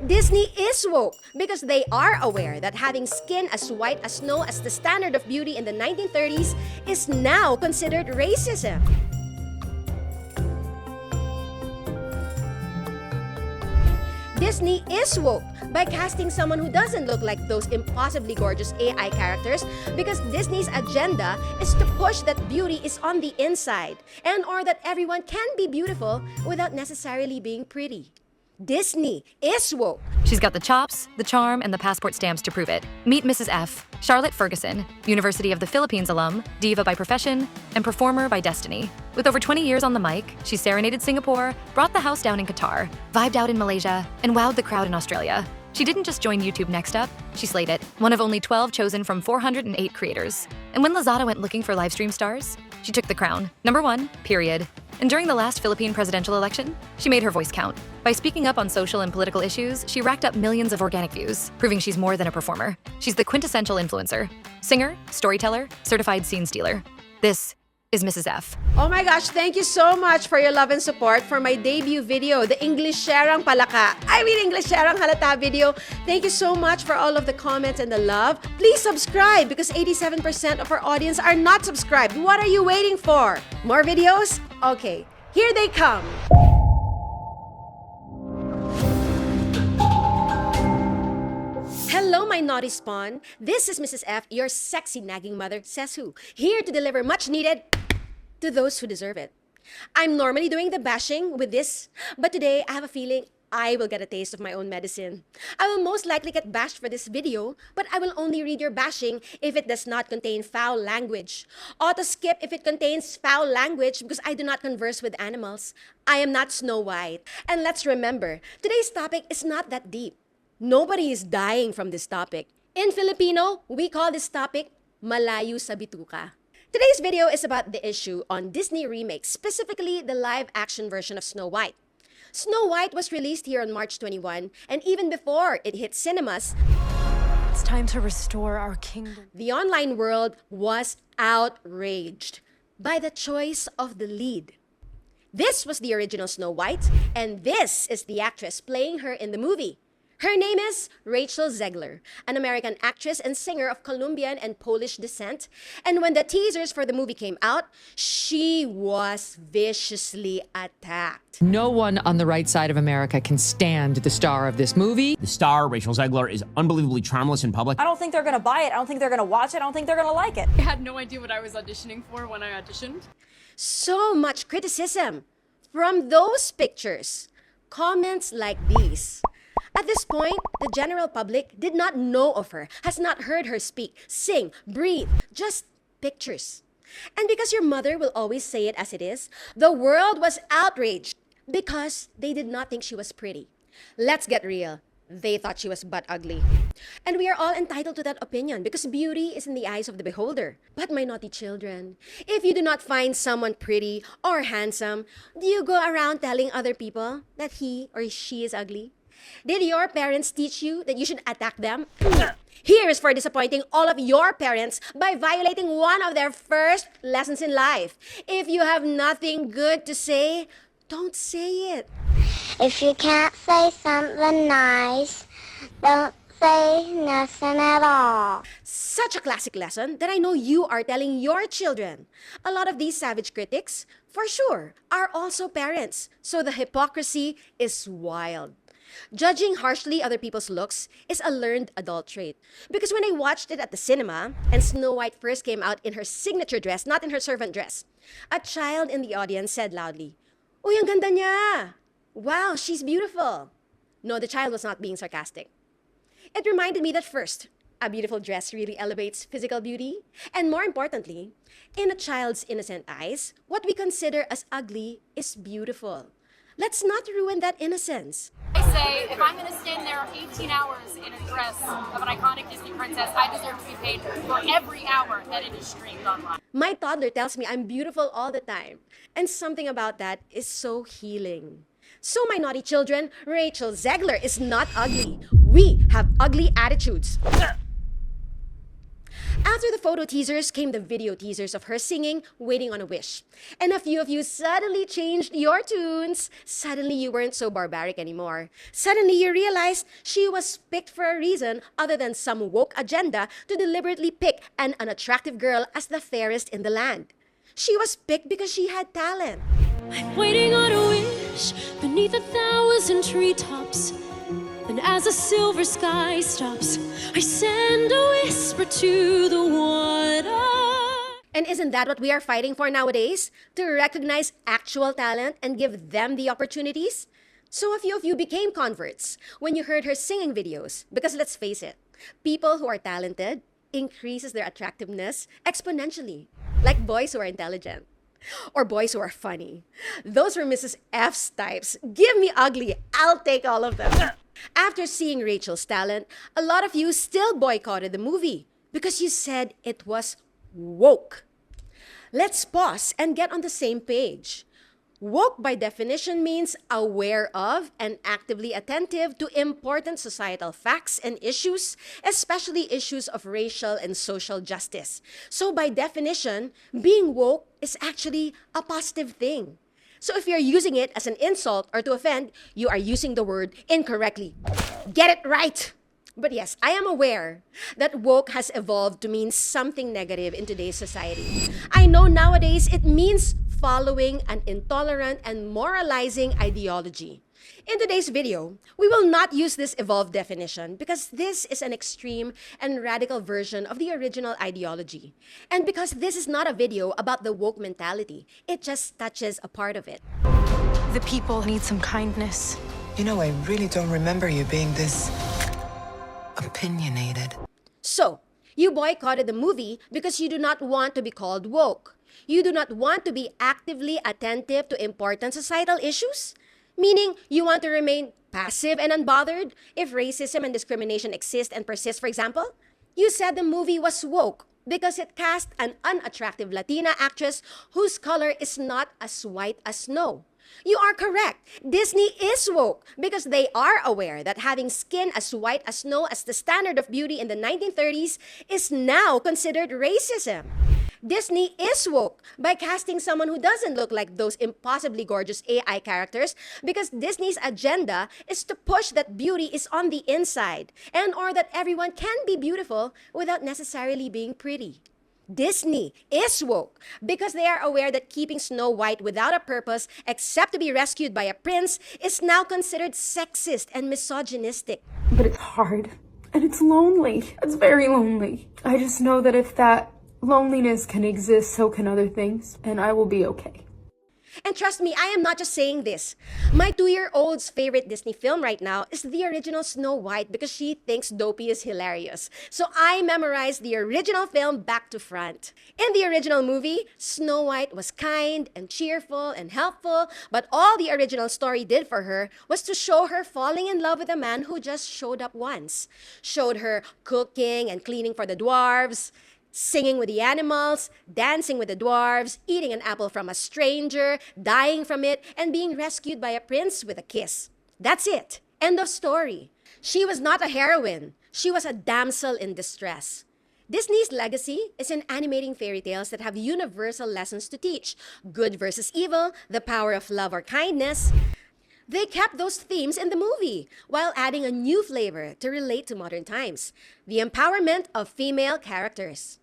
Disney is woke because they are aware that having skin as white as snow as the standard of beauty in the 1930s is now considered racism. Disney is woke by casting someone who doesn't look like those impossibly gorgeous AI characters because Disney's agenda is to push that beauty is on the inside and or that everyone can be beautiful without necessarily being pretty. Disney is woke. She's got the chops, the charm, and the passport stamps to prove it. Meet Mrs. F, Charlotte Ferguson, University of the Philippines alum, diva by profession, and performer by destiny. With over 20 years on the mic, she serenaded Singapore, brought the house down in Qatar, vibed out in Malaysia, and wowed the crowd in Australia. She didn't just join YouTube Next Up, she slayed it, one of only 12 chosen from 408 creators. And when Lazada went looking for livestream stars, she took the crown. #1, period. And during the last Philippine presidential election, she made her voice count. By speaking up on social and political issues, she racked up millions of organic views, proving she's more than a performer. She's the quintessential influencer. Singer, storyteller, certified scene stealer. This is Mrs. F. Oh my gosh, thank you so much for your love and support for my debut video, the English Sharang Palaka. English Sharang Halata video. Thank you so much for all of the comments and the love. Please subscribe because 87% of our audience are not subscribed. What are you waiting for? More videos? Okay, here they come. Hello, my naughty spawn. This is Mrs. F, your sexy nagging mother, says who, here to deliver much needed to those who deserve it. I'm normally doing the bashing with this, but today I have a feeling I will get a taste of my own medicine. I will most likely get bashed for this video, but I will only read your bashing if it does not contain foul language. Auto skip if it contains foul language because I do not converse with animals. I am not Snow White. And let's remember, today's topic is not that deep. Nobody is dying from this topic. In Filipino, we call this topic malayo sa bituka. Today's video is about the issue on Disney Remakes, specifically the live-action version of Snow White. Snow White was released here on March 21, and even before it hit cinemas, it's time to restore our kingdom. The online world was outraged by the choice of the lead. This was the original Snow White, and this is the actress playing her in the movie. Her name is Rachel Zegler, an American actress and singer of Colombian and Polish descent. And when the teasers for the movie came out, she was viciously attacked. No one on the right side of America can stand the star of this movie. The star, Rachel Zegler, is unbelievably charmless in public. I don't think they're gonna buy it. I don't think they're gonna watch it. I don't think they're gonna like it. I had no idea what I was auditioning for when I auditioned. So much criticism from those pictures. Comments like these. At this point, the general public did not know of her, has not heard her speak, sing, breathe, just pictures. And because your mother will always say it as it is, the world was outraged because they did not think she was pretty. Let's get real. They thought she was butt ugly. And we are all entitled to that opinion because beauty is in the eyes of the beholder. But my naughty children, if you do not find someone pretty or handsome, do you go around telling other people that he or she is ugly? Did your parents teach you that you should attack them? Here is for disappointing all of your parents by violating one of their first lessons in life. If you have nothing good to say, don't say it. If you can't say something nice, don't say nothing at all. Such a classic lesson that I know you are telling your children. A lot of these savage critics, for sure, are also parents. So the hypocrisy is wild. Judging harshly other people's looks is a learned adult trait. Because when I watched it at the cinema, and Snow White first came out in her signature dress, not in her servant dress, a child in the audience said loudly, "Uy, ang ganda niya! Wow, she's beautiful!" No, the child was not being sarcastic. It reminded me that first, a beautiful dress really elevates physical beauty. And more importantly, in a child's innocent eyes, what we consider as ugly is beautiful. Let's not ruin that innocence. I say, if I'm going to stand there 18 hours in a dress of an iconic Disney princess, I deserve to be paid for every hour that it is streamed online. My toddler tells me I'm beautiful all the time. And something about that is so healing. So my naughty children, Rachel Zegler is not ugly. We have ugly attitudes. After the photo teasers came the video teasers of her singing Waiting on a Wish. And a few of you suddenly changed your tunes. Suddenly you weren't so barbaric anymore. Suddenly you realized she was picked for a reason other than some woke agenda to deliberately pick an unattractive girl as the fairest in the land. She was picked because she had talent. I'm waiting on a wish beneath 1,000 treetops. And as the silver sky stops, I send a whisper to the water. And isn't that what we are fighting for nowadays? To recognize actual talent and give them the opportunities? So a few of you became converts when you heard her singing videos. Because let's face it, people who are talented increases their attractiveness exponentially. Like boys who are intelligent. Or boys who are funny. Those were Mrs. F's types. Give me ugly, I'll take all of them. After seeing Rachel's talent, a lot of you still boycotted the movie because you said it was woke. Let's pause and get on the same page. Woke by definition means aware of and actively attentive to important societal facts and issues, especially issues of racial and social justice. So by definition, being woke is actually a positive thing. So if you're using it as an insult or to offend, you are using the word incorrectly. Get it right! But yes, I am aware that woke has evolved to mean something negative in today's society. I know nowadays it means following an intolerant and moralizing ideology. In today's video, we will not use this evolved definition because this is an extreme and radical version of the original ideology. And because this is not a video about the woke mentality, it just touches a part of it. The people need some kindness. You know, I really don't remember you being this opinionated. So, you boycotted the movie because you do not want to be called woke. You do not want to be actively attentive to important societal issues? Meaning, you want to remain passive and unbothered if racism and discrimination exist and persist, for example? You said the movie was woke because it cast an unattractive Latina actress whose color is not as white as snow. You are correct. Disney is woke because they are aware that having skin as white as snow as the standard of beauty in the 1930s is now considered racism. Disney is woke by casting someone who doesn't look like those impossibly gorgeous AI characters because Disney's agenda is to push that beauty is on the inside and or that everyone can be beautiful without necessarily being pretty. Disney is woke because they are aware that keeping Snow White without a purpose except to be rescued by a prince is now considered sexist and misogynistic. But it's hard and it's lonely. It's very lonely. I just know that if that loneliness can exist, so can other things, and I will be okay. And trust me, I am not just saying this. My 2-year-old's favorite Disney film right now is the original Snow White because she thinks Dopey is hilarious. So I memorized the original film back to front. In the original movie, Snow White was kind and cheerful and helpful, but all the original story did for her was to show her falling in love with a man who just showed up once. Showed her cooking and cleaning for the dwarves, singing with the animals, dancing with the dwarves, eating an apple from a stranger, dying from it, and being rescued by a prince with a kiss. That's it. End of story. She was not a heroine. She was a damsel in distress. Disney's legacy is in animating fairy tales that have universal lessons to teach. Good versus evil, the power of love or kindness. They kept those themes in the movie while adding a new flavor to relate to modern times. The empowerment of female characters.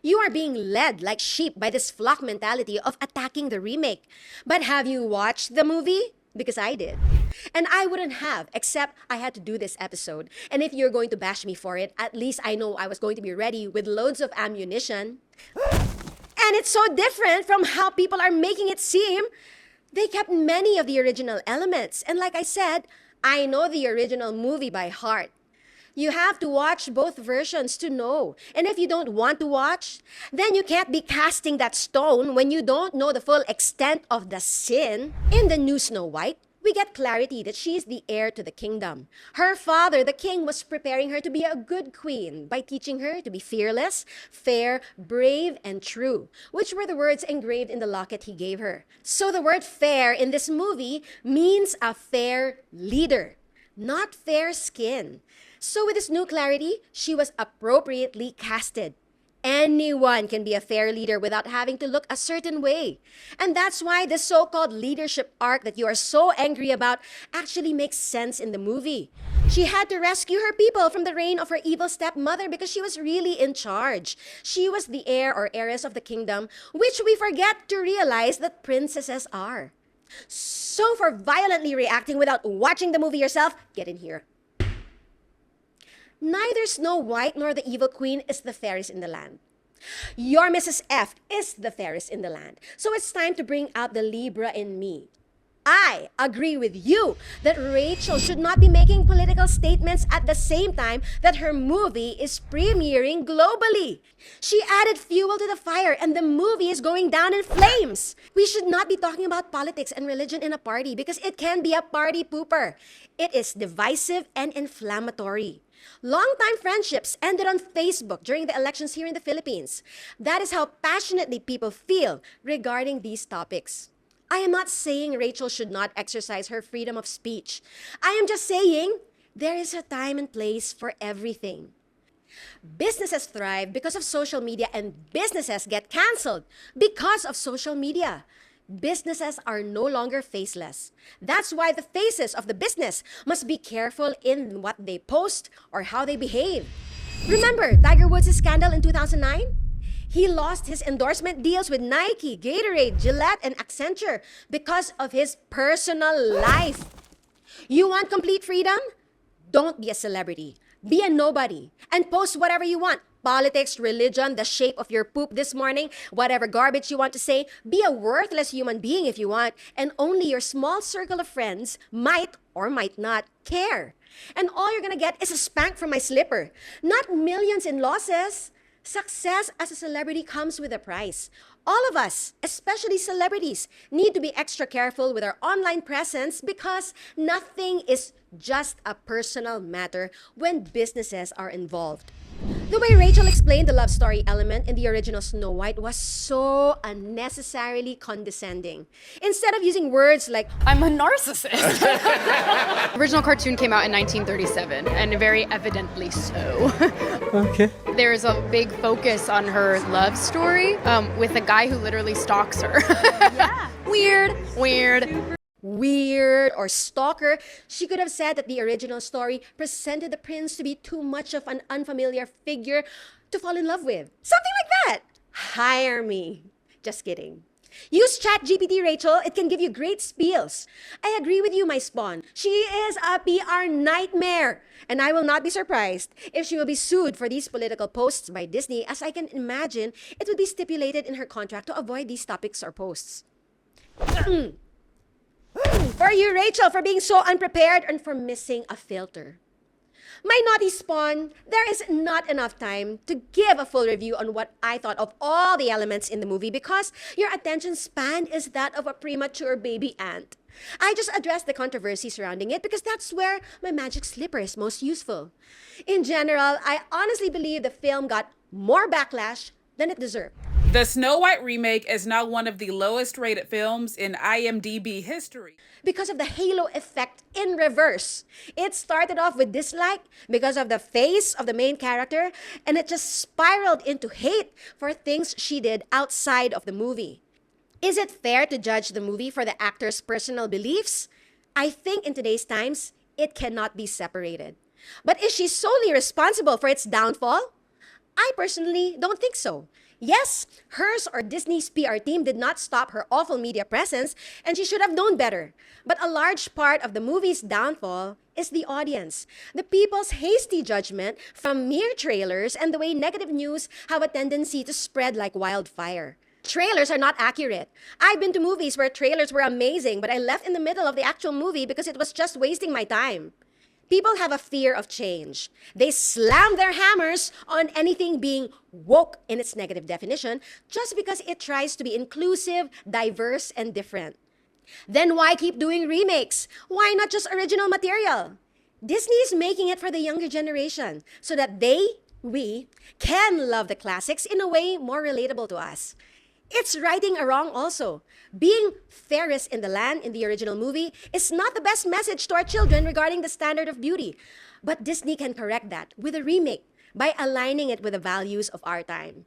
You are being led like sheep by this flock mentality of attacking the remake. But have you watched the movie? Because I did. And I wouldn't have, except I had to do this episode. And if you're going to bash me for it, at least I know I was going to be ready with loads of ammunition. And it's so different from how people are making it seem. They kept many of the original elements. And like I said, I know the original movie by heart. You have to watch both versions to know. And if you don't want to watch, then you can't be casting that stone when you don't know the full extent of the sin. In the new Snow White, we get clarity that she is the heir to the kingdom. Her father, the king, was preparing her to be a good queen by teaching her to be fearless, fair, brave, and true, which were the words engraved in the locket he gave her. So the word fair in this movie means a fair leader, not fair skin. So with this new clarity, she was appropriately casted. Anyone can be a fair leader without having to look a certain way. And that's why the so-called leadership arc that you are so angry about actually makes sense in the movie. She had to rescue her people from the reign of her evil stepmother because she was really in charge. She was the heir or heiress of the kingdom, which we forget to realize that princesses are. So for violently reacting without watching the movie yourself, get in here. Neither Snow White nor the evil queen is the fairest in the land. Your Mrs. F is the fairest in the land. So it's time to bring out the Libra in me. I agree with you that Rachel should not be making political statements at the same time that her movie is premiering globally. She added fuel to the fire and the movie is going down in flames. We should not be talking about politics and religion in a party because it can be a party pooper. It is divisive and inflammatory. Longtime friendships ended on Facebook during the elections here in the Philippines. That is how passionately people feel regarding these topics. I am not saying Rachel should not exercise her freedom of speech. I am just saying there is a time and place for everything. Businesses thrive because of social media and businesses get canceled because of social media. Businesses are no longer faceless. That's why the faces of the business must be careful in what they post or how they behave. Remember Tiger Woods' scandal in 2009? He lost his endorsement deals with Nike, Gatorade, Gillette, and Accenture because of his personal life. You want complete freedom? Don't be a celebrity. Be a nobody and post whatever you want. Politics, religion, the shape of your poop this morning, whatever garbage you want to say. Be a worthless human being if you want, and only your small circle of friends might or might not care. And all you're gonna get is a spank from my slipper, not millions in losses. Success as a celebrity comes with a price. All of us, especially celebrities, need to be extra careful with our online presence because nothing is just a personal matter when businesses are involved. The way Rachel explained the love story element in the original Snow White was so unnecessarily condescending. Instead of using words like, I'm a narcissist. The original cartoon came out in 1937, and very evidently so. Okay. There's a big focus on her love story with a guy who literally stalks her. yeah, Weird. or stalker. She could have said that the original story presented the prince to be too much of an unfamiliar figure to fall in love with. Something like that. Hire me. Just kidding. Use ChatGPT, Rachel. It can give you great spiels. I agree with you, my spawn. She is a PR nightmare. And I will not be surprised if she will be sued for these political posts by Disney, as I can imagine it would be stipulated in her contract to avoid these topics or posts. For you, Rachel, for being so unprepared and for missing a filter. My naughty spawn, there is not enough time to give a full review on what I thought of all the elements in the movie because your attention span is that of a premature baby ant. I just addressed the controversy surrounding it because that's where my magic slipper is most useful. In general, I honestly believe the film got more backlash than it deserved. The Snow White remake is now one of the lowest rated films in IMDb history. Because of the halo effect in reverse. It started off with dislike because of the face of the main character, and it just spiraled into hate for things she did outside of the movie. Is it fair to judge the movie for the actor's personal beliefs? I think in today's times, it cannot be separated. But is she solely responsible for its downfall? I personally don't think so. Yes, hers or Disney's PR team did not stop her awful media presence, and she should have known better. But a large part of the movie's downfall is the audience. The people's hasty judgment from mere trailers and the way negative news have a tendency to spread like wildfire. Trailers are not accurate. I've been to movies where trailers were amazing, but I left in the middle of the actual movie because it was just wasting my time. People have a fear of change. They slam their hammers on anything being woke in its negative definition just because it tries to be inclusive, diverse, and different. Then why keep doing remakes? Why not just original material? Disney is making it for the younger generation so that we can love the classics in a way more relatable to us. It's righting a wrong also. Being fairest in the land in the original movie is not the best message to our children regarding the standard of beauty. But Disney can correct that with a remake. by aligning it with the values of our time.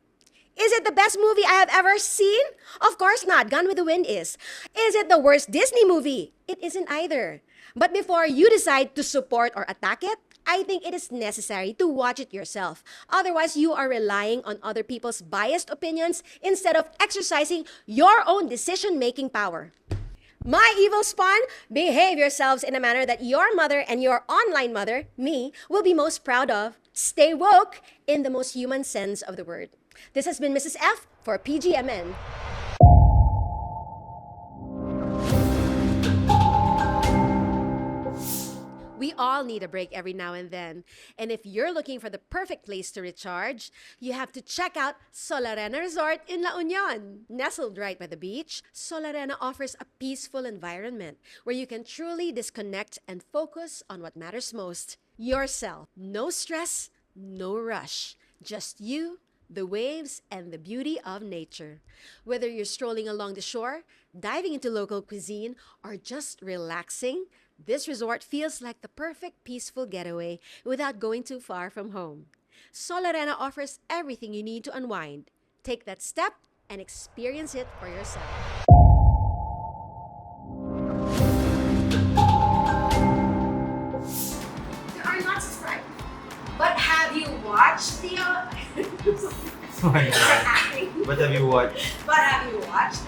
Is it the best movie I have ever seen? Of course not. Gone with the Wind is. Is it the worst Disney movie? It isn't either. But before you decide to support or attack it, I think it is necessary to watch it yourself. Otherwise, you are relying on other people's biased opinions instead of exercising your own decision-making power. My evil spawn, behave yourselves in a manner that your mother and your online mother, me, will be most proud of. Stay woke in the most human sense of the word. This has been Mrs. F for PGMN. We all need a break every now and then. And if you're looking for the perfect place to recharge, you have to check out Solarena Resort in La Union. Nestled right by the beach, Solarena offers a peaceful environment where you can truly disconnect and focus on what matters most, yourself. No stress, no rush. Just you, the waves, and the beauty of nature. Whether you're strolling along the shore, diving into local cuisine, or just relaxing, this resort feels like the perfect peaceful getaway without going too far from home. Solarena offers everything you need to unwind. Take that step and experience it for yourself. You are not subscribed, but have you watched the... What have you watched? But have you watched